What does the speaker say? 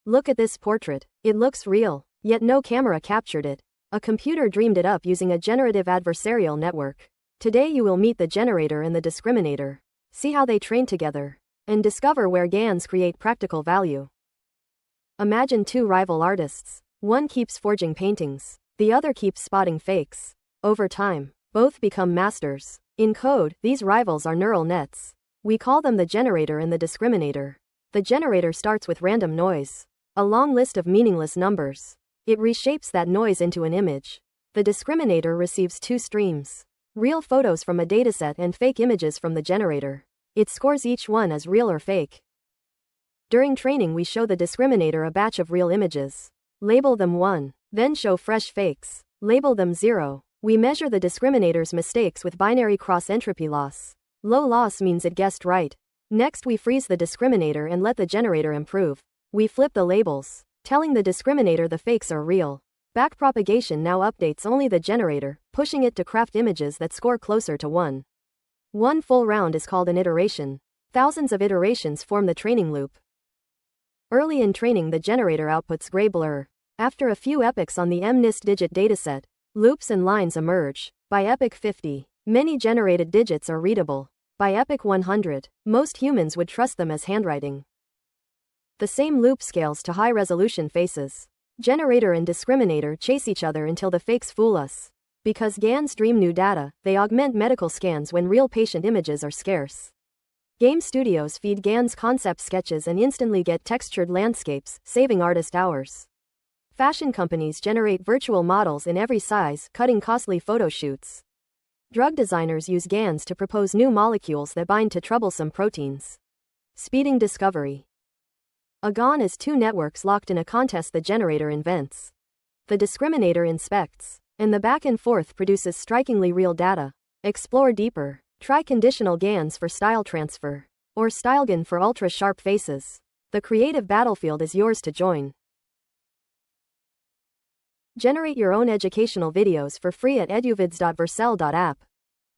Look at this portrait. It looks real, yet no camera captured it. A computer dreamed it up using a generative adversarial network. Today you will meet the generator and the discriminator. See how they train together, and discover where GANs create practical value. Imagine two rival artists. One keeps forging paintings, the other keeps spotting fakes. Over time, both become masters. In code, these rivals are neural nets. We call them the generator and the discriminator. The generator starts with random noise, a long list of meaningless numbers. It reshapes that noise into an image. The discriminator receives two streams: real photos from a dataset and fake images from the generator. It scores each one as real or fake. During training, we show the discriminator a batch of real images. Label them 1, then show fresh fakes. Label them 0. We measure the discriminator's mistakes with binary cross-entropy loss. Low loss means it guessed right. Next, we freeze the discriminator and let the generator improve. We flip the labels, telling the discriminator the fakes are real. Backpropagation now updates only the generator, pushing it to craft images that score closer to 1. One full round is called an iteration. Thousands of iterations form the training loop. Early in training, the generator outputs gray blur. After a few epochs on the MNIST digit dataset, loops and lines emerge. By epoch 50, many generated digits are readable. By epoch 100, most humans would trust them as handwriting. The same loop scales to high-resolution faces. Generator and discriminator chase each other until the fakes fool us. Because GANs dream new data, they augment medical scans when real patient images are scarce. Game studios feed GANs concept sketches and instantly get textured landscapes, saving artist hours. Fashion companies generate virtual models in every size, cutting costly photo shoots. Drug designers use GANs to propose new molecules that bind to troublesome proteins, speeding discovery. A GAN is two networks locked in a contest the generator invents. The discriminator inspects, and the back and forth produces strikingly real data. Explore deeper. Try conditional GANs for style transfer, or StyleGAN for ultra-sharp faces. The creative battlefield is yours to join. Generate your own educational videos for free at eduvids.vercel.app.